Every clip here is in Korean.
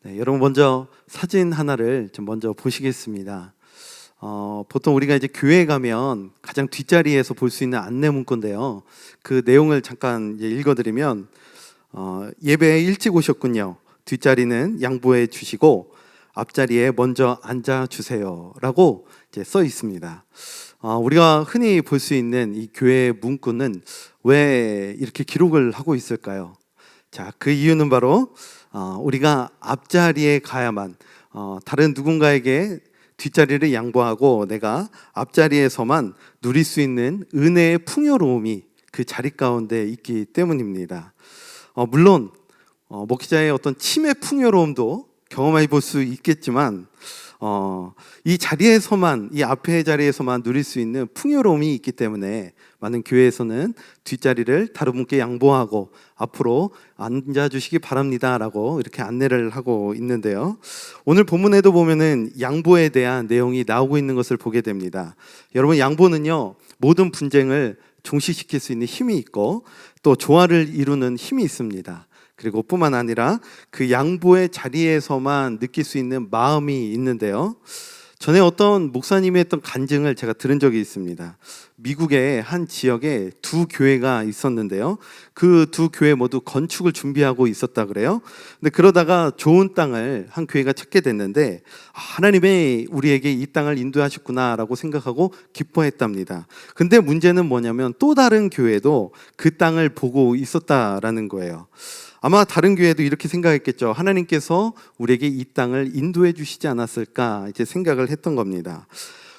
네, 여러분 먼저 사진 하나를 좀 먼저 보시겠습니다. 보통 우리가 이제 교회에 가면 가장 뒷자리에서 볼 수 있는 안내 문구인데요. 그 내용을 잠깐 이제 읽어드리면 예배에 일찍 오셨군요. 뒷자리는 양보해 주시고 앞자리에 먼저 앉아 주세요라고 이제 써 있습니다. 우리가 흔히 볼 수 있는 이 교회 문구는 왜 이렇게 기록을 하고 있을까요? 자, 그 이유는 바로 우리가 앞자리에 가야만 다른 누군가에게 뒷자리를 양보하고 내가 앞자리에서만 누릴 수 있는 은혜의 풍요로움이 그 자리 가운데 있기 때문입니다. 물론 목회자의 어떤 치매 풍요로움도 경험해 볼 수 있겠지만 이 자리에서만, 이 앞에 자리에서만 누릴 수 있는 풍요로움이 있기 때문에 많은 교회에서는 뒷자리를 다른 분께 양보하고 앞으로 앉아주시기 바랍니다 라고 이렇게 안내를 하고 있는데요, 오늘 본문에도 보면은 양보에 대한 내용이 나오고 있는 것을 보게 됩니다. 여러분, 양보는요 모든 분쟁을 종식시킬 수 있는 힘이 있고 또 조화를 이루는 힘이 있습니다. 그리고 뿐만 아니라 그 양보의 자리에서만 느낄 수 있는 마음이 있는데요, 전에 어떤 목사님이 했던 간증을 제가 들은 적이 있습니다. 미국의 한 지역에 두 교회가 있었는데요, 그 두 교회 모두 건축을 준비하고 있었다 그래요. 근데 그러다가 좋은 땅을 한 교회가 찾게 됐는데 하나님이 우리에게 이 땅을 인도하셨구나라고 생각하고 기뻐했답니다. 근데 문제는 뭐냐면 또 다른 교회도 그 땅을 보고 있었다라는 거예요. 아마 다른 교회도 이렇게 생각했겠죠. 하나님께서 우리에게 이 땅을 인도해 주시지 않았을까 이제 생각을 했던 겁니다.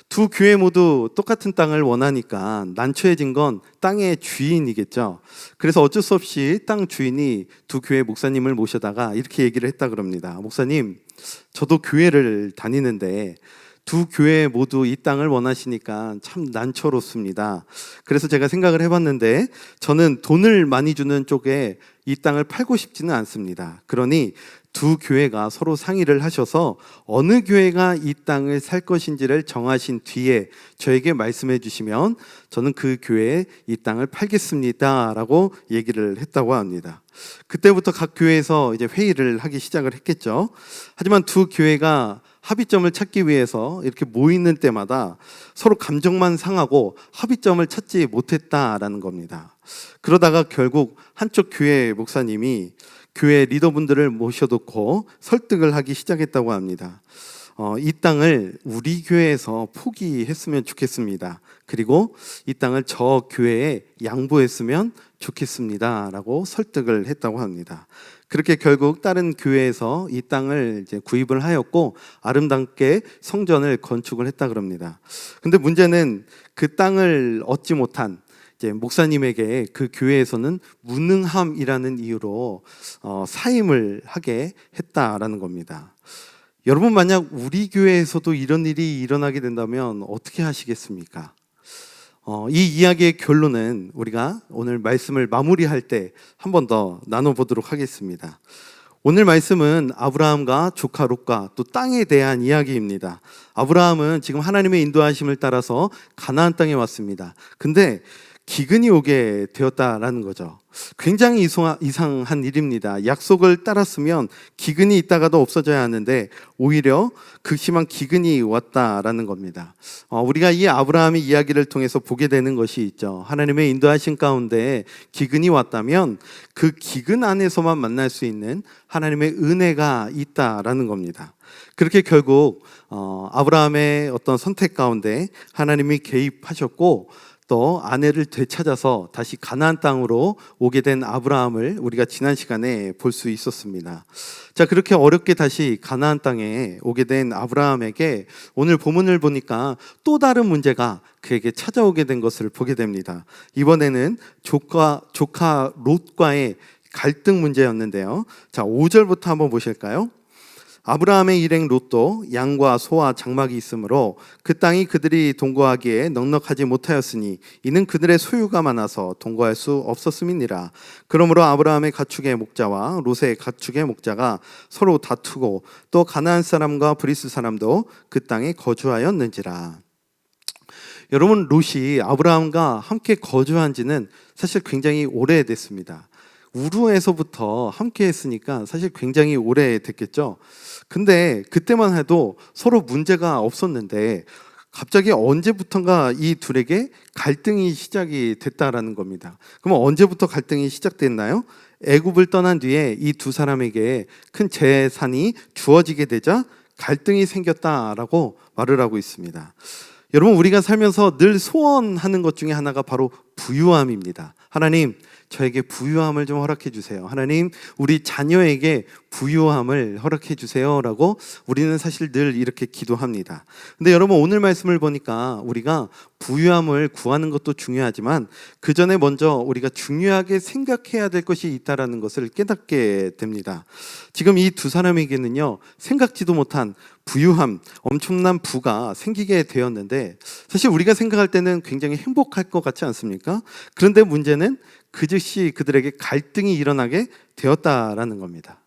두 교회 모두 똑같은 땅을 원하니까 난처해진 건 땅의 주인이겠죠. 그래서 어쩔 수 없이 땅 주인이 두 교회 목사님을 모셔다가 이렇게 얘기를 했다 그럽니다. 목사님, 저도 교회를 다니는데 두 교회 모두 이 땅을 원하시니까 참 난처롭습니다. 그래서 제가 생각을 해봤는데 저는 돈을 많이 주는 쪽에 이 땅을 팔고 싶지는 않습니다. 그러니 두 교회가 서로 상의를 하셔서 어느 교회가 이 땅을 살 것인지를 정하신 뒤에 저에게 말씀해 주시면 저는 그 교회에 이 땅을 팔겠습니다 라고 얘기를 했다고 합니다. 그때부터 각 교회에서 이제 회의를 하기 시작을 했겠죠. 하지만 두 교회가 합의점을 찾기 위해서 이렇게 모이는 때마다 서로 감정만 상하고 합의점을 찾지 못했다라는 겁니다. 그러다가 결국 한쪽 교회 목사님이 교회 리더분들을 모셔놓고 설득을 하기 시작했다고 합니다. 이 땅을 우리 교회에서 포기했으면 좋겠습니다. 그리고 이 땅을 저 교회에 양보했으면 좋겠습니다 라고 설득을 했다고 합니다. 그렇게 결국 다른 교회에서 이 땅을 이제 구입을 하였고 아름답게 성전을 건축을 했다 그럽니다. 근데 문제는 그 땅을 얻지 못한 이제 목사님에게 그 교회에서는 무능함이라는 이유로 사임을 하게 했다라는 겁니다. 여러분, 만약 우리 교회에서도 이런 일이 일어나게 된다면 어떻게 하시겠습니까? 이 이야기의 결론은 우리가 오늘 말씀을 마무리할 때 한 번 더 나눠보도록 하겠습니다. 오늘 말씀은 아브라함과 조카 롯과 또 땅에 대한 이야기입니다. 아브라함은 지금 하나님의 인도하심을 따라서 가나안 땅에 왔습니다. 근데 기근이 오게 되었다라는 거죠. 굉장히 이상한 일입니다. 약속을 따랐으면 기근이 있다가도 없어져야 하는데 오히려 극심한 기근이 왔다라는 겁니다. 우리가 이 아브라함의 이야기를 통해서 보게 되는 것이 있죠. 하나님의 인도하신 가운데 기근이 왔다면 그 기근 안에서만 만날 수 있는 하나님의 은혜가 있다라는 겁니다. 그렇게 결국 아브라함의 어떤 선택 가운데 하나님이 개입하셨고 또 아내를 되찾아서 다시 가나안 땅으로 오게 된 아브라함을 우리가 지난 시간에 볼 수 있었습니다. 자, 그렇게 어렵게 다시 가나안 땅에 오게 된 아브라함에게 오늘 본문을 보니까 또 다른 문제가 그에게 찾아오게 된 것을 보게 됩니다. 이번에는 조카 롯과의 갈등 문제였는데요. 자, 5절부터 한번 보실까요? 아브라함의 일행 롯도 양과 소와 장막이 있으므로 그 땅이 그들이 동거하기에 넉넉하지 못하였으니 이는 그들의 소유가 많아서 동거할 수 없었음이니라. 그러므로 아브라함의 가축의 목자와 롯의 가축의 목자가 서로 다투고 또 가나안 사람과 브리스 사람도 그 땅에 거주하였는지라. 여러분, 롯이 아브라함과 함께 거주한 지는 사실 굉장히 오래됐습니다. 우루에서부터 함께 했으니까 사실 굉장히 오래됐겠죠. 근데 그때만 해도 서로 문제가 없었는데 갑자기 언제부턴가 이 둘에게 갈등이 시작이 됐다라는 겁니다. 그럼 언제부터 갈등이 시작됐나요? 애굽을 떠난 뒤에 이 두 사람에게 큰 재산이 주어지게 되자 갈등이 생겼다라고 말을 하고 있습니다. 여러분, 우리가 살면서 늘 소원하는 것 중에 하나가 바로 부유함입니다. 하나님, 저에게 부유함을 좀 허락해 주세요. 하나님, 우리 자녀에게 부유함을 허락해 주세요 라고 우리는 사실 늘 이렇게 기도합니다. 근데 여러분, 오늘 말씀을 보니까 우리가 부유함을 구하는 것도 중요하지만 그 전에 먼저 우리가 중요하게 생각해야 될 것이 있다는 것을 깨닫게 됩니다. 지금 이 두 사람에게는요, 생각지도 못한 부유함, 엄청난 부가 생기게 되었는데 사실 우리가 생각할 때는 굉장히 행복할 것 같지 않습니까? 그런데 문제는 그 즉시 그들에게 갈등이 일어나게 되었다라는 겁니다.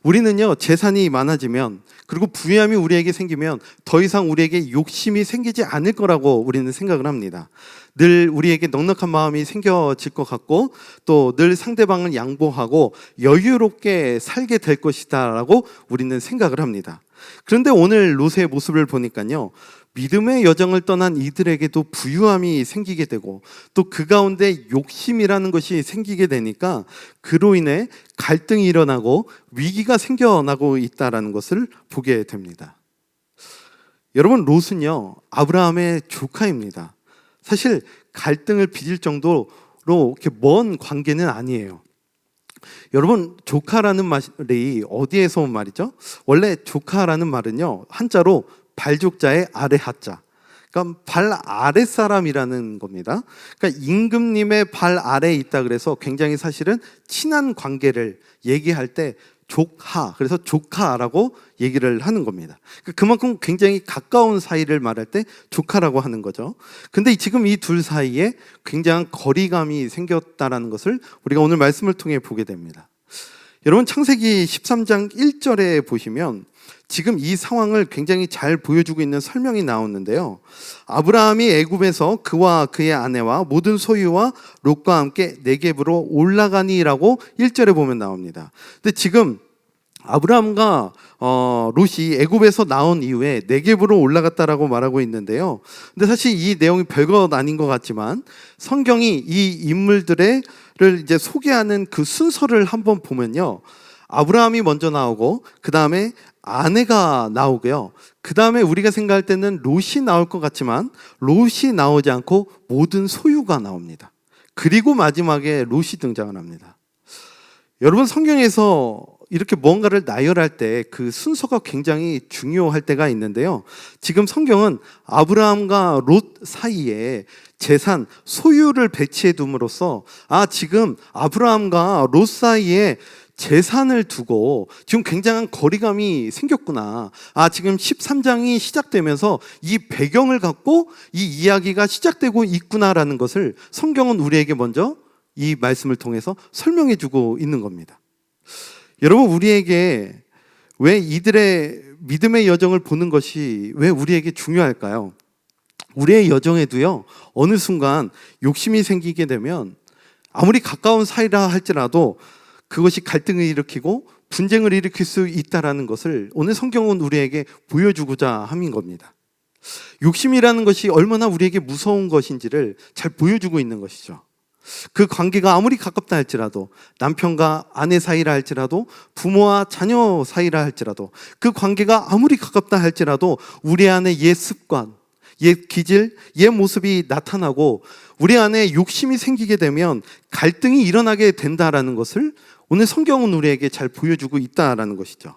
우리는요, 재산이 많아지면, 그리고 부유함이 우리에게 생기면 더 이상 우리에게 욕심이 생기지 않을 거라고 우리는 생각을 합니다. 늘 우리에게 넉넉한 마음이 생겨질 것 같고 또 늘 상대방을 양보하고 여유롭게 살게 될 것이다 라고 우리는 생각을 합니다. 그런데 오늘 롯의 모습을 보니까요, 믿음의 여정을 떠난 이들에게도 부유함이 생기게 되고 또 그 가운데 욕심이라는 것이 생기게 되니까 그로 인해 갈등이 일어나고 위기가 생겨나고 있다는 것을 보게 됩니다. 여러분, 롯은요, 아브라함의 조카입니다. 사실 갈등을 빚을 정도로 이렇게 먼 관계는 아니에요. 여러분, 조카라는 말이 어디에서 온 말이죠? 원래 조카라는 말은요, 한자로 발족자의 아래 하자, 그러니까 발 아래 사람이라는 겁니다. 그러니까 임금님의 발 아래에 있다 그래서 굉장히 사실은 친한 관계를 얘기할 때 조카, 그래서 조카라고 얘기를 하는 겁니다. 그만큼 굉장히 가까운 사이를 말할 때 조카라고 하는 거죠. 근데 지금 이 둘 사이에 굉장한 거리감이 생겼다는 것을 우리가 오늘 말씀을 통해 보게 됩니다. 여러분, 창세기 13장 1절에 보시면 지금 이 상황을 굉장히 잘 보여주고 있는 설명이 나오는데요, 아브라함이 애굽에서 그와 그의 아내와 모든 소유와 롯과 함께 네겝으로 올라가니라고 1절에 보면 나옵니다. 근데 지금 아브라함과 롯이 애굽에서 나온 이후에 네겝으로 올라갔다라고 말하고 있는데요, 근데 사실 이 내용이 별것 아닌 것 같지만 성경이 이 인물들을 이제 소개하는 그 순서를 한번 보면요, 아브라함이 먼저 나오고 그 다음에 아내가 나오고요, 그 다음에 우리가 생각할 때는 롯이 나올 것 같지만 롯이 나오지 않고 모든 소유가 나옵니다. 그리고 마지막에 롯이 등장을 합니다. 여러분, 성경에서 이렇게 뭔가를 나열할 때 그 순서가 굉장히 중요할 때가 있는데요, 지금 성경은 아브라함과 롯 사이에 재산, 소유를 배치해 둠으로써 지금 아브라함과 롯 사이에 재산을 두고 지금 굉장한 거리감이 생겼구나, 지금 13장이 시작되면서 이 배경을 갖고 이 이야기가 시작되고 있구나라는 것을 성경은 우리에게 먼저 이 말씀을 통해서 설명해 주고 있는 겁니다. 여러분, 우리에게 왜 이들의 믿음의 여정을 보는 것이 왜 우리에게 중요할까요? 우리의 여정에도요, 어느 순간 욕심이 생기게 되면 아무리 가까운 사이라 할지라도 그것이 갈등을 일으키고 분쟁을 일으킬 수 있다는 것을 오늘 성경은 우리에게 보여주고자 함인 겁니다. 욕심이라는 것이 얼마나 우리에게 무서운 것인지를 잘 보여주고 있는 것이죠. 그 관계가 아무리 가깝다 할지라도, 남편과 아내 사이라 할지라도, 부모와 자녀 사이라 할지라도, 그 관계가 아무리 가깝다 할지라도 우리 안에 옛 습관, 옛 기질, 옛 모습이 나타나고 우리 안에 욕심이 생기게 되면 갈등이 일어나게 된다라는 것을 오늘 성경은 우리에게 잘 보여주고 있다라는 것이죠.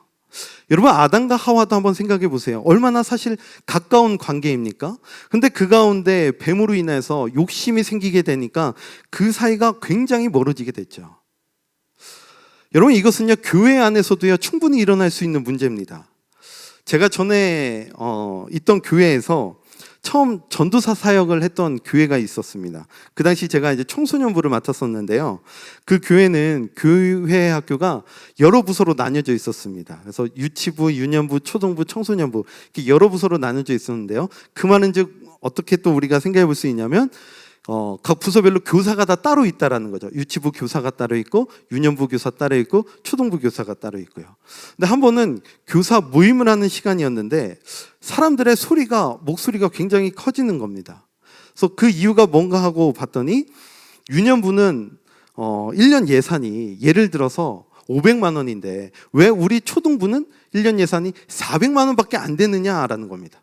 여러분, 아담과 하와도 한번 생각해 보세요. 얼마나 사실 가까운 관계입니까? 근데 그 가운데 뱀으로 인해서 욕심이 생기게 되니까 그 사이가 굉장히 멀어지게 됐죠. 여러분, 이것은요, 교회 안에서도요, 충분히 일어날 수 있는 문제입니다. 제가 전에 있던 교회에서 처음 전도사 사역을 했던 교회가 있었습니다. 그 당시 제가 이제 청소년부를 맡았었는데요, 그 교회는 교회 학교가 여러 부서로 나뉘어져 있었습니다. 그래서 유치부, 유년부, 초등부, 청소년부 이렇게 여러 부서로 나뉘어져 있었는데요, 그 말은 즉 어떻게 또 우리가 생각해 볼 수 있냐면 각 부서별로 교사가 다 따로 있다라는 거죠. 유치부 교사가 따로 있고 유년부 교사 따로 있고 초등부 교사가 따로 있고요. 근데 한 번은 교사 모임을 하는 시간이었는데 사람들의 목소리가 굉장히 커지는 겁니다. 그래서 그 이유가 뭔가 하고 봤더니 유년부는 1년 예산이 예를 들어서 500만 원인데 왜 우리 초등부는 1년 예산이 400만 원밖에 안 되느냐라는 겁니다.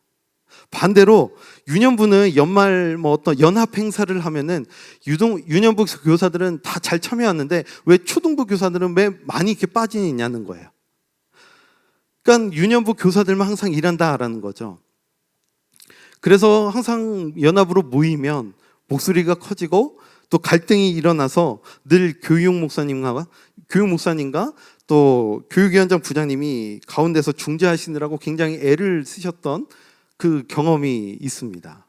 반대로 유년부는 연말 어떤 연합 행사를 하면은 유년부 교사들은 다 잘 참여하는데 왜 초등부 교사들은 왜 많이 이렇게 빠지냐는 거예요. 그러니까 유년부 교사들만 항상 일한다라는 거죠. 그래서 항상 연합으로 모이면 목소리가 커지고 또 갈등이 일어나서 늘 교육 목사님과 또 교육위원장 부장님이 가운데서 중재하시느라고 굉장히 애를 쓰셨던 그 경험이 있습니다.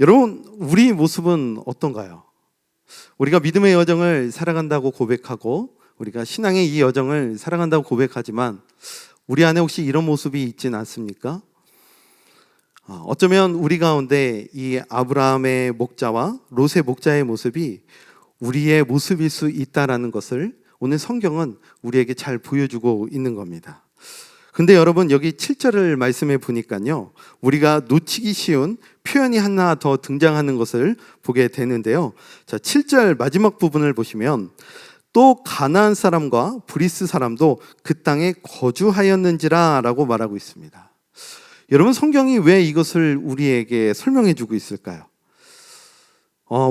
여러분, 우리 모습은 어떤가요? 우리가 믿음의 여정을 살아간다고 고백하고 우리가 신앙의 이 여정을 살아간다고 고백하지만 우리 안에 혹시 이런 모습이 있진 않습니까? 어쩌면 우리 가운데 이 아브라함의 목자와 롯의 목자의 모습이 우리의 모습일 수 있다라는 것을 오늘 성경은 우리에게 잘 보여주고 있는 겁니다. 근데 여러분, 여기 7절을 말씀해 보니까요, 우리가 놓치기 쉬운 표현이 하나 더 등장하는 것을 보게 되는데요. 자, 7절 마지막 부분을 보시면 또 가나안 사람과 브리스 사람도 그 땅에 거주하였는지라 라고 말하고 있습니다. 여러분, 성경이 왜 이것을 우리에게 설명해 주고 있을까요?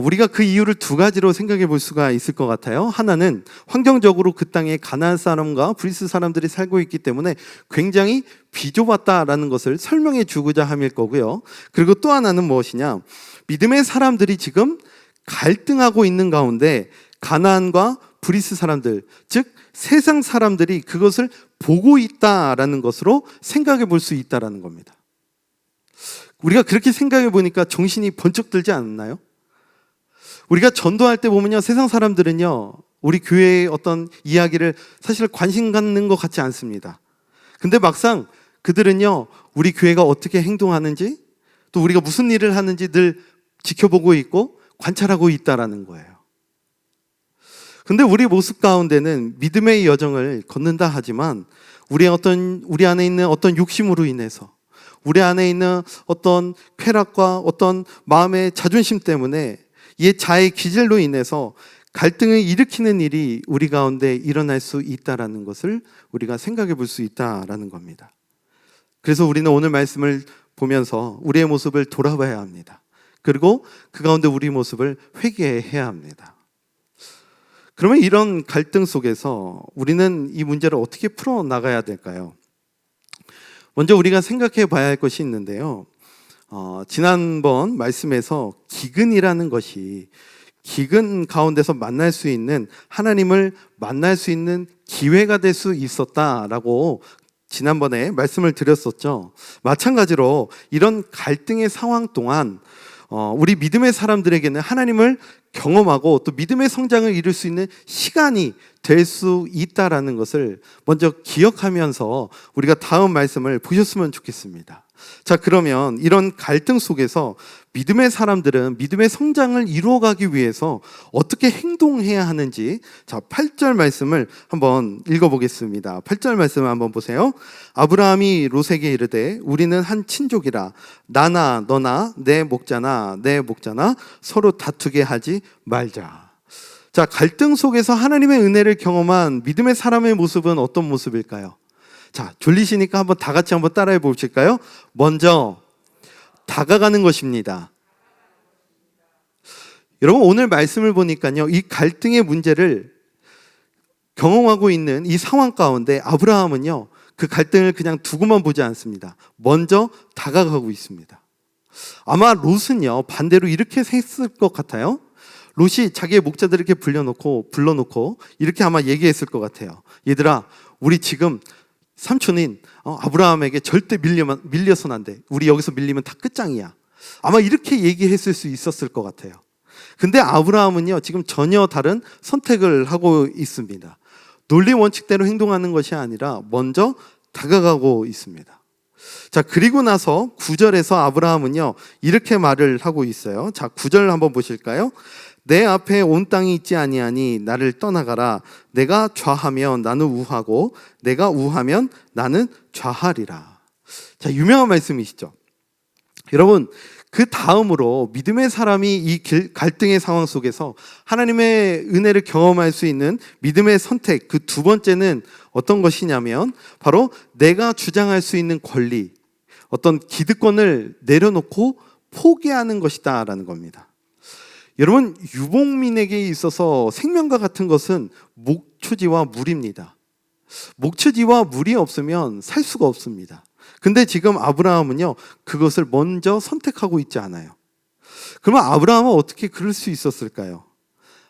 우리가 그 이유를 두 가지로 생각해 볼 수가 있을 것 같아요. 하나는 환경적으로 그 땅에 가나안 사람과 브리스 사람들이 살고 있기 때문에 굉장히 비좁았다라는 것을 설명해 주고자 함일 거고요. 그리고 또 하나는 무엇이냐? 믿음의 사람들이 지금 갈등하고 있는 가운데 가나안과 브리스 사람들, 즉 세상 사람들이 그것을 보고 있다라는 것으로 생각해 볼 수 있다라는 겁니다. 우리가 그렇게 생각해 보니까 정신이 번쩍 들지 않나요? 우리가 전도할 때 보면요, 세상 사람들은요, 우리 교회의 어떤 이야기를 사실 관심 갖는 것 같지 않습니다. 근데 막상 그들은요, 우리 교회가 어떻게 행동하는지, 또 우리가 무슨 일을 하는지 늘 지켜보고 있고 관찰하고 있다라는 거예요. 근데 우리 모습 가운데는 믿음의 여정을 걷는다 하지만 우리 안에 있는 어떤 욕심으로 인해서, 우리 안에 있는 어떤 쾌락과 어떤 마음의 자존심 때문에 이 자의 기질로 인해서 갈등을 일으키는 일이 우리 가운데 일어날 수 있다라는 것을 우리가 생각해 볼 수 있다라는 겁니다. 그래서 우리는 오늘 말씀을 보면서 우리의 모습을 돌아봐야 합니다. 그리고 그 가운데 우리 모습을 회개해야 합니다. 그러면 이런 갈등 속에서 우리는 이 문제를 어떻게 풀어나가야 될까요? 먼저 우리가 생각해 봐야 할 것이 있는데요. 지난번 말씀에서 기근이라는 것이 기근 가운데서 만날 수 있는, 하나님을 만날 수 있는 기회가 될 수 있었다라고 지난번에 말씀을 드렸었죠. 마찬가지로 이런 갈등의 상황 동안 우리 믿음의 사람들에게는 하나님을 경험하고 또 믿음의 성장을 이룰 수 있는 시간이 될 수 있다라는 것을 먼저 기억하면서 우리가 다음 말씀을 보셨으면 좋겠습니다. 자, 그러면 이런 갈등 속에서 믿음의 사람들은 믿음의 성장을 이루어가기 위해서 어떻게 행동해야 하는지, 자, 8절 말씀을 한번 읽어보겠습니다. 8절 말씀을 한번 보세요. 아브라함이 롯에게 이르되 우리는 한 친족이라 나나 너나 내 목자나 서로 다투게 하지 말자. 자, 갈등 속에서 하나님의 은혜를 경험한 믿음의 사람의 모습은 어떤 모습일까요? 자, 졸리시니까 한번 다 같이 한번 따라해 보실까요? 먼저 다가가는 것입니다. 여러분, 오늘 말씀을 보니까요, 이 갈등의 문제를 경험하고 있는 이 상황 가운데 아브라함은요, 그 갈등을 그냥 두고만 보지 않습니다. 먼저 다가가고 있습니다. 아마 롯은요, 반대로 이렇게 했을 것 같아요. 롯이 자기의 목자들을 이렇게 불러놓고 이렇게 아마 얘기했을 것 같아요. 얘들아, 우리 지금 삼촌인 아브라함에게 절대 밀려서는 안 돼. 우리 여기서 밀리면 다 끝장이야. 아마 이렇게 얘기했을 수 있었을 것 같아요. 근데 아브라함은요, 지금 전혀 다른 선택을 하고 있습니다. 논리 원칙대로 행동하는 것이 아니라 먼저 다가가고 있습니다. 자, 그리고 나서 9절에서 아브라함은요, 이렇게 말을 하고 있어요. 자, 9절 한번 보실까요? 내 앞에 온 땅이 있지 아니하니 나를 떠나가라. 내가 좌하면 나는 우하고 내가 우하면 나는 좌하리라. 자, 유명한 말씀이시죠. 여러분, 그 다음으로 믿음의 사람이 이 갈등의 상황 속에서 하나님의 은혜를 경험할 수 있는 믿음의 선택, 그 두 번째는 어떤 것이냐면 바로 내가 주장할 수 있는 권리, 어떤 기득권을 내려놓고 포기하는 것이다 라는 겁니다. 여러분, 유복민에게 있어서 생명과 같은 것은 목초지와 물입니다. 목초지와 물이 없으면 살 수가 없습니다. 근데 지금 아브라함은요, 그것을 먼저 선택하고 있지 않아요. 그러면 아브라함은 어떻게 그럴 수 있었을까요?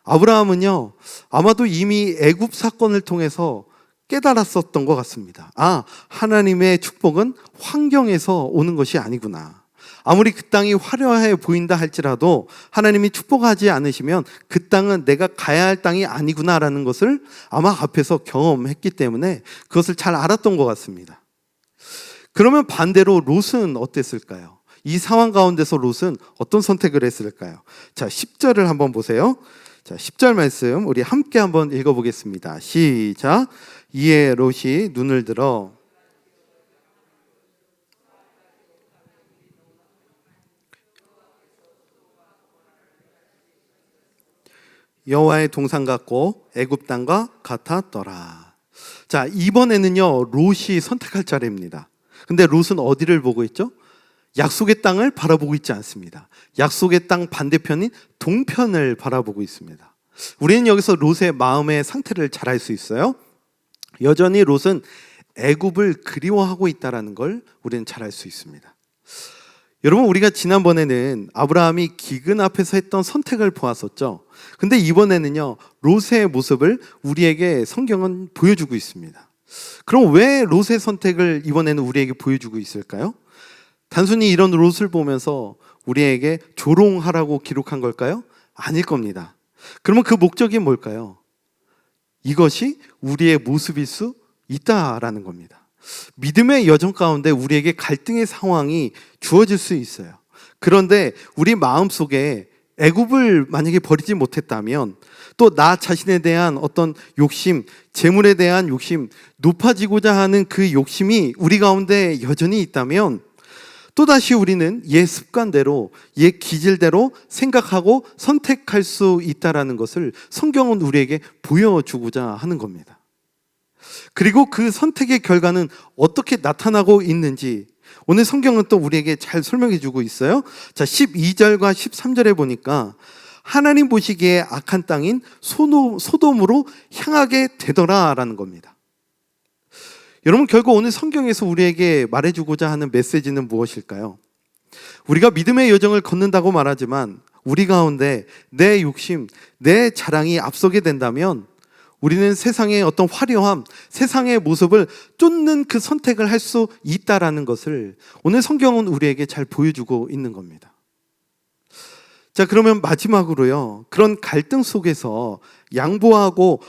아브라함은요, 아마도 이미 애굽 사건을 통해서 깨달았었던 것 같습니다. 아, 하나님의 축복은 환경에서 오는 것이 아니구나. 아무리 그 땅이 화려해 보인다 할지라도 하나님이 축복하지 않으시면 그 땅은 내가 가야 할 땅이 아니구나라는 것을 아마 앞에서 경험했기 때문에 그것을 잘 알았던 것 같습니다. 그러면 반대로 롯은 어땠을까요? 이 상황 가운데서 롯은 어떤 선택을 했을까요? 자, 10절을 한번 보세요. 자, 10절 말씀 우리 함께 한번 읽어보겠습니다. 시작. 이에 롯이 눈을 들어 여호와의 동산 같고 애굽 땅과 같았더라. 자, 이번에는요, 롯이 선택할 차례입니다. 근데 롯은 어디를 보고 있죠? 약속의 땅을 바라보고 있지 않습니다. 약속의 땅 반대편인 동편을 바라보고 있습니다. 우리는 여기서 롯의 마음의 상태를 잘 알 수 있어요. 여전히 롯은 애굽을 그리워하고 있다는 걸 우리는 잘 알 수 있습니다. 여러분, 우리가 지난번에는 아브라함이 기근 앞에서 했던 선택을 보았었죠. 근데 이번에는요, 롯의 모습을 우리에게 성경은 보여주고 있습니다. 그럼 왜 롯의 선택을 이번에는 우리에게 보여주고 있을까요? 단순히 이런 롯을 보면서 우리에게 조롱하라고 기록한 걸까요? 아닐 겁니다. 그러면 그 목적이 뭘까요? 이것이 우리의 모습일 수 있다라는 겁니다. 믿음의 여정 가운데 우리에게 갈등의 상황이 주어질 수 있어요. 그런데 우리 마음속에 애굽을 만약에 버리지 못했다면 또 나 자신에 대한 어떤 욕심, 재물에 대한 욕심, 높아지고자 하는 그 욕심이 우리 가운데 여전히 있다면 또다시 우리는 옛 습관대로, 옛 기질대로 생각하고 선택할 수 있다는 것을 성경은 우리에게 보여주고자 하는 겁니다. 그리고 그 선택의 결과는 어떻게 나타나고 있는지 오늘 성경은 또 우리에게 잘 설명해 주고 있어요. 자, 12절과 13절에 보니까 하나님 보시기에 악한 땅인 소돔으로 향하게 되더라라는 겁니다. 여러분, 결국 오늘 성경에서 우리에게 말해주고자 하는 메시지는 무엇일까요? 우리가 믿음의 여정을 걷는다고 말하지만 우리 가운데 내 욕심, 내 자랑이 앞서게 된다면 우리는 세상의 어떤 화려함, 세상의 모습을 쫓는 그 선택을 할 수 있다라는 것을 오늘 성경은 우리에게 잘 보여주고 있는 겁니다. 자, 그러면 마지막으로요, 그런 갈등 속에서 양보하고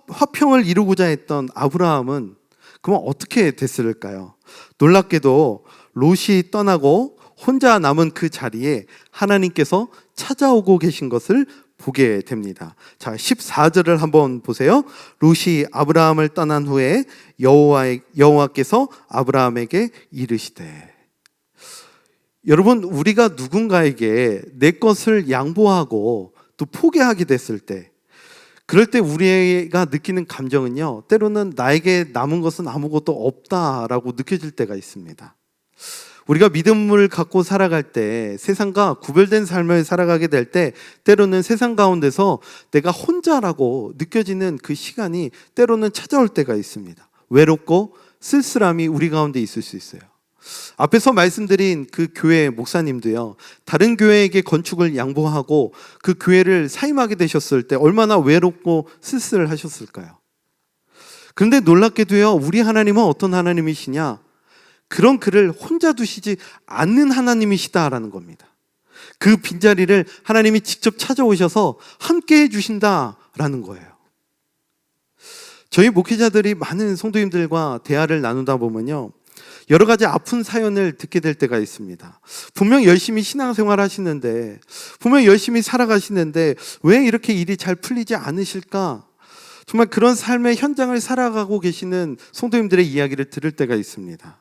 화평을 이루고자 했던 아브라함은 그럼 어떻게 됐을까요? 놀랍게도 롯이 떠나고 혼자 남은 그 자리에 하나님께서 찾아오고 계신 것을 보게 됩니다. 자, 14절을 한번 보세요. 롯이 아브라함을 떠난 후에 여호와께서 아브라함에게 이르시되. 여러분, 우리가 누군가에게 내 것을 양보하고 또 포기하게 됐을 때, 그럴 때 우리가 느끼는 감정은요, 때로는 나에게 남은 것은 아무것도 없다라고 느껴질 때가 있습니다. 우리가 믿음을 갖고 살아갈 때, 세상과 구별된 삶을 살아가게 될 때 때로는 세상 가운데서 내가 혼자라고 느껴지는 그 시간이 때로는 찾아올 때가 있습니다. 외롭고 쓸쓸함이 우리 가운데 있을 수 있어요. 앞에서 말씀드린 그 교회 목사님도요, 다른 교회에게 건축을 양보하고 그 교회를 사임하게 되셨을 때 얼마나 외롭고 쓸쓸하셨을까요? 그런데 놀랍게도요, 우리 하나님은 어떤 하나님이시냐? 그런 그를 혼자 두시지 않는 하나님이시다라는 겁니다. 그 빈자리를 하나님이 직접 찾아오셔서 함께 해주신다라는 거예요. 저희 목회자들이 많은 성도님들과 대화를 나누다 보면요, 여러 가지 아픈 사연을 듣게 될 때가 있습니다. 분명 열심히 신앙생활 하시는데, 분명 열심히 살아가시는데 왜 이렇게 일이 잘 풀리지 않으실까? 정말 그런 삶의 현장을 살아가고 계시는 성도님들의 이야기를 들을 때가 있습니다.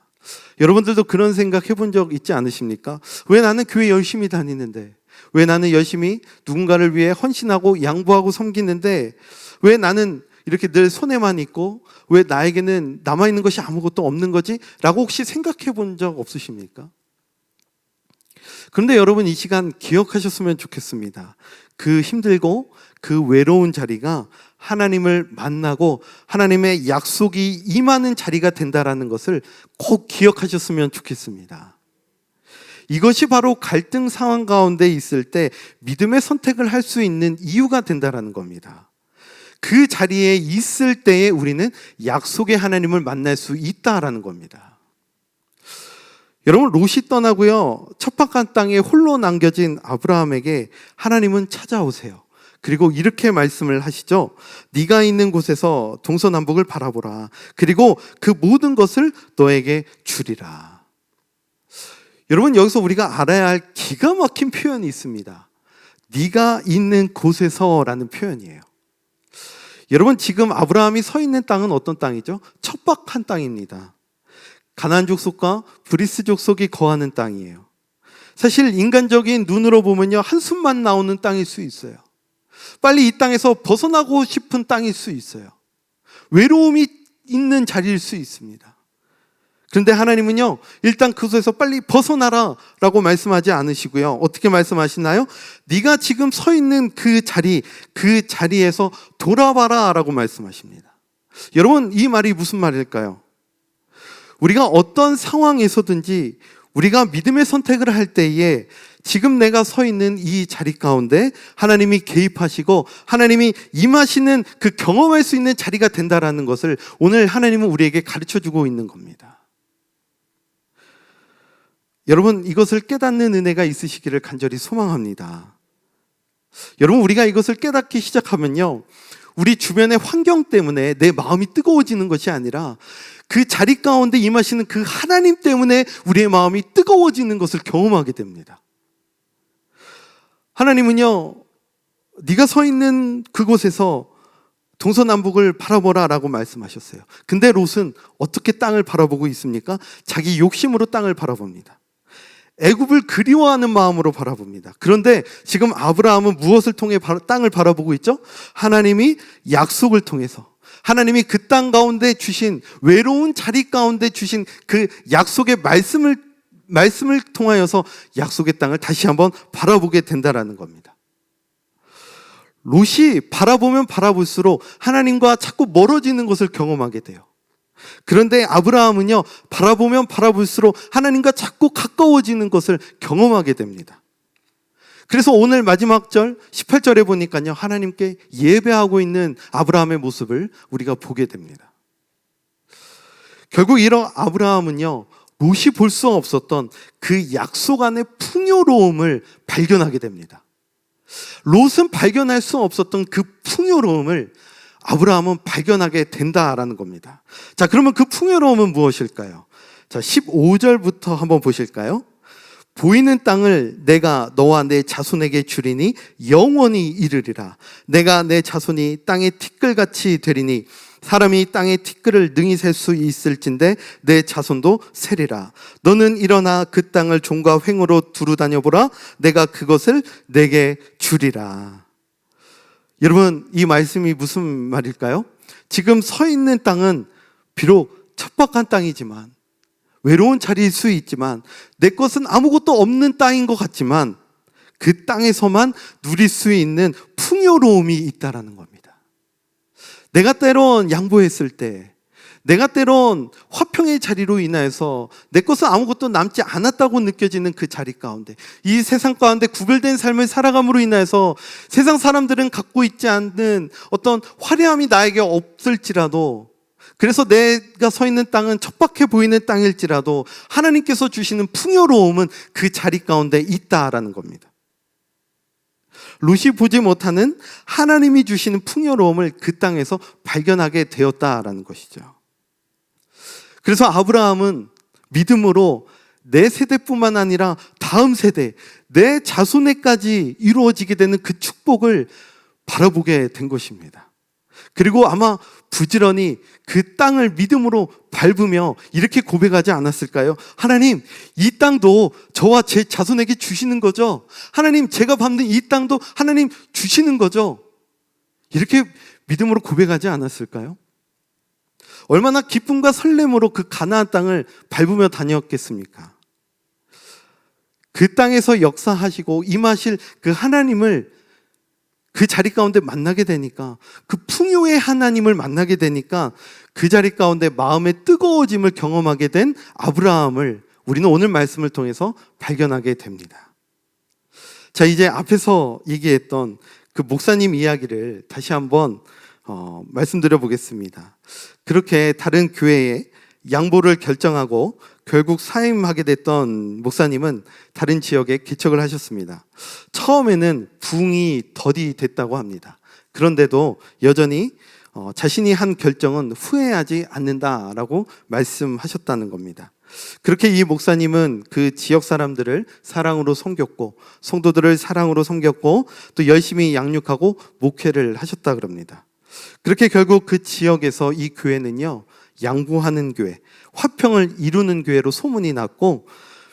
여러분들도 그런 생각 해본 적 있지 않으십니까? 왜 나는 교회 열심히 다니는데, 왜 나는 열심히 누군가를 위해 헌신하고 양보하고 섬기는데 왜 나는 이렇게 늘 손해만 있고 왜 나에게는 남아있는 것이 아무것도 없는 거지? 라고 혹시 생각해 본 적 없으십니까? 그런데 여러분, 이 시간 기억하셨으면 좋겠습니다. 그 힘들고 그 외로운 자리가 하나님을 만나고 하나님의 약속이 임하는 자리가 된다라는 것을 꼭 기억하셨으면 좋겠습니다. 이것이 바로 갈등 상황 가운데 있을 때 믿음의 선택을 할 수 있는 이유가 된다라는 겁니다. 그 자리에 있을 때에 우리는 약속의 하나님을 만날 수 있다라는 겁니다. 여러분, 롯이 떠나고요, 척박한 땅에 홀로 남겨진 아브라함에게 하나님은 찾아오세요. 그리고 이렇게 말씀을 하시죠. 네가 있는 곳에서 동서남북을 바라보라. 그리고 그 모든 것을 너에게 주리라. 여러분, 여기서 우리가 알아야 할 기가 막힌 표현이 있습니다. 네가 있는 곳에서라는 표현이에요. 여러분, 지금 아브라함이 서 있는 땅은 어떤 땅이죠? 척박한 땅입니다. 가나안 족속과 브리스 족속이 거하는 땅이에요. 사실 인간적인 눈으로 보면요, 한숨만 나오는 땅일 수 있어요. 빨리 이 땅에서 벗어나고 싶은 땅일 수 있어요. 외로움이 있는 자리일 수 있습니다. 그런데 하나님은요, 일단 그곳에서 빨리 벗어나라 라고 말씀하지 않으시고요. 어떻게 말씀하시나요? 네가 지금 서 있는 그 자리에서 돌아봐라 라고 말씀하십니다. 여러분, 이 말이 무슨 말일까요? 우리가 어떤 상황에서든지 우리가 믿음의 선택을 할 때에 지금 내가 서 있는 이 자리 가운데 하나님이 개입하시고 하나님이 임하시는 그 경험할 수 있는 자리가 된다라는 것을 오늘 하나님은 우리에게 가르쳐주고 있는 겁니다. 여러분, 이것을 깨닫는 은혜가 있으시기를 간절히 소망합니다. 여러분, 우리가 이것을 깨닫기 시작하면요, 우리 주변의 환경 때문에 내 마음이 뜨거워지는 것이 아니라 그 자리 가운데 임하시는 그 하나님 때문에 우리의 마음이 뜨거워지는 것을 경험하게 됩니다. 하나님은요, 네가 서 있는 그곳에서 동서남북을 바라보라 라고 말씀하셨어요. 근데 롯은 어떻게 땅을 바라보고 있습니까? 자기 욕심으로 땅을 바라봅니다. 애굽을 그리워하는 마음으로 바라봅니다. 그런데 지금 아브라함은 무엇을 통해 땅을 바라보고 있죠? 하나님이 약속을 통해서, 하나님이 그 땅 가운데 주신, 외로운 자리 가운데 주신 그 약속의 말씀을 통하여서 약속의 땅을 다시 한번 바라보게 된다라는 겁니다. 롯이 바라보면 바라볼수록 하나님과 자꾸 멀어지는 것을 경험하게 돼요. 그런데 아브라함은요, 바라보면 바라볼수록 하나님과 자꾸 가까워지는 것을 경험하게 됩니다. 그래서 오늘 마지막 절 18절에 보니까요, 하나님께 예배하고 있는 아브라함의 모습을 우리가 보게 됩니다. 결국 이런 아브라함은요, 롯이 볼 수 없었던 그 약속 안의 풍요로움을 발견하게 됩니다. 롯은 발견할 수 없었던 그 풍요로움을 아브라함은 발견하게 된다라는 겁니다. 자, 그러면 그 풍요로움은 무엇일까요? 자, 15절부터 한번 보실까요? 보이는 땅을 내가 너와 내 자손에게 주리니 영원히 이르리라. 내가 내 자손이 땅의 티끌같이 되리니 사람이 땅의 티끌을 능히 셀 수 있을진데 내 자손도 세리라. 너는 일어나 그 땅을 종과 횡으로 두루 다녀보라. 내가 그것을 내게 주리라. 여러분, 이 말씀이 무슨 말일까요? 지금 서 있는 땅은 비록 척박한 땅이지만, 외로운 자리일 수 있지만, 내 것은 아무것도 없는 땅인 것 같지만 그 땅에서만 누릴 수 있는 풍요로움이 있다라는 겁니다. 내가 때론 양보했을 때, 내가 때론 화평의 자리로 인하여서 내 것은 아무것도 남지 않았다고 느껴지는 그 자리 가운데, 이 세상 가운데 구별된 삶을 살아감으로 인하여서 세상 사람들은 갖고 있지 않는 어떤 화려함이 나에게 없을지라도, 그래서 내가 서 있는 땅은 척박해 보이는 땅일지라도 하나님께서 주시는 풍요로움은 그 자리 가운데 있다라는 겁니다. 롯이 보지 못하는 하나님이 주시는 풍요로움을 그 땅에서 발견하게 되었다라는 것이죠. 그래서 아브라함은 믿음으로 내 세대뿐만 아니라 다음 세대, 내 자손에까지 이루어지게 되는 그 축복을 바라보게 된 것입니다. 그리고 아마 부지런히 그 땅을 믿음으로 밟으며 이렇게 고백하지 않았을까요? 하나님, 이 땅도 저와 제 자손에게 주시는 거죠? 하나님, 제가 밟는 이 땅도 하나님 주시는 거죠? 이렇게 믿음으로 고백하지 않았을까요? 얼마나 기쁨과 설렘으로 그 가나안 땅을 밟으며 다녔겠습니까? 그 땅에서 역사하시고 임하실 그 하나님을 그 자리 가운데 만나게 되니까, 그 풍요의 하나님을 만나게 되니까 그 자리 가운데 마음의 뜨거워짐을 경험하게 된 아브라함을 우리는 오늘 말씀을 통해서 발견하게 됩니다. 자, 이제 앞에서 얘기했던 그 목사님 이야기를 다시 한번 말씀드려 보겠습니다. 그렇게 다른 교회에 양보를 결정하고 결국 사임하게 됐던 목사님은 다른 지역에 개척을 하셨습니다. 처음에는 부흥이 더디 됐다고 합니다. 그런데도 여전히 자신이 한 결정은 후회하지 않는다라고 말씀하셨다는 겁니다. 그렇게 이 목사님은 그 지역 사람들을 사랑으로 섬겼고, 성도들을 사랑으로 섬겼고, 또 열심히 양육하고 목회를 하셨다 그럽니다. 그렇게 결국 그 지역에서 이 교회는요, 양보하는 교회, 화평을 이루는 교회로 소문이 났고,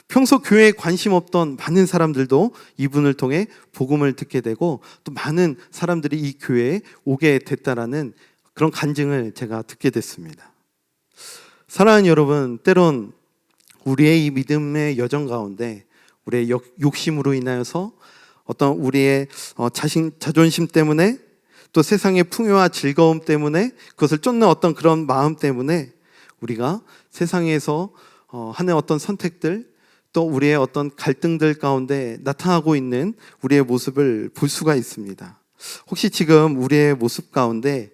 평소 교회에 관심 없던 많은 사람들도 이분을 통해 복음을 듣게 되고, 또 많은 사람들이 이 교회에 오게 됐다라는 그런 간증을 제가 듣게 됐습니다. 사랑하는 여러분, 때론 우리의 이 믿음의 여정 가운데 우리의 욕심으로 인하여서 어떤 우리의 자존심 때문에, 또 세상의 풍요와 즐거움 때문에, 그것을 쫓는 어떤 그런 마음 때문에 우리가 세상에서 하는 어떤 선택들, 또 우리의 어떤 갈등들 가운데 나타나고 있는 우리의 모습을 볼 수가 있습니다. 혹시 지금 우리의 모습 가운데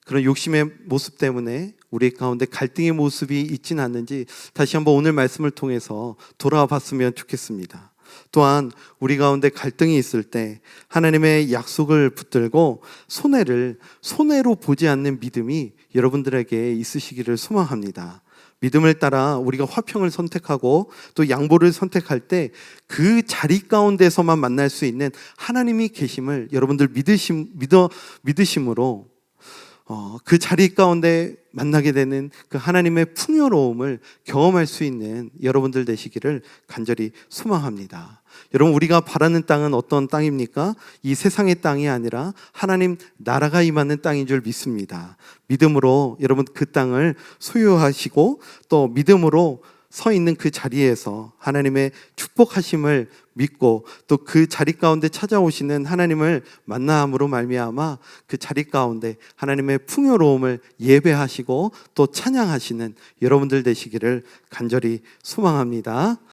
그런 욕심의 모습 때문에 우리 가운데 갈등의 모습이 있지는 않는지 다시 한번 오늘 말씀을 통해서 돌아와 봤으면 좋겠습니다. 또한 우리 가운데 갈등이 있을 때 하나님의 약속을 붙들고 손해로 보지 않는 믿음이 여러분들에게 있으시기를 소망합니다. 믿음을 따라 우리가 화평을 선택하고 또 양보를 선택할 때 그 자리 가운데서만 만날 수 있는 하나님이 계심을 여러분들 믿으심으로 그 자리 가운데 만나게 되는 그 하나님의 풍요로움을 경험할 수 있는 여러분들 되시기를 간절히 소망합니다. 여러분, 우리가 바라는 땅은 어떤 땅입니까? 이 세상의 땅이 아니라 하나님 나라가 임하는 땅인 줄 믿습니다. 믿음으로 여러분 그 땅을 소유하시고, 또 믿음으로 서 있는 그 자리에서 하나님의 축복하심을 믿고, 또 그 자리 가운데 찾아오시는 하나님을 만남으로 말미암아 그 자리 가운데 하나님의 풍요로움을 예배하시고 또 찬양하시는 여러분들 되시기를 간절히 소망합니다.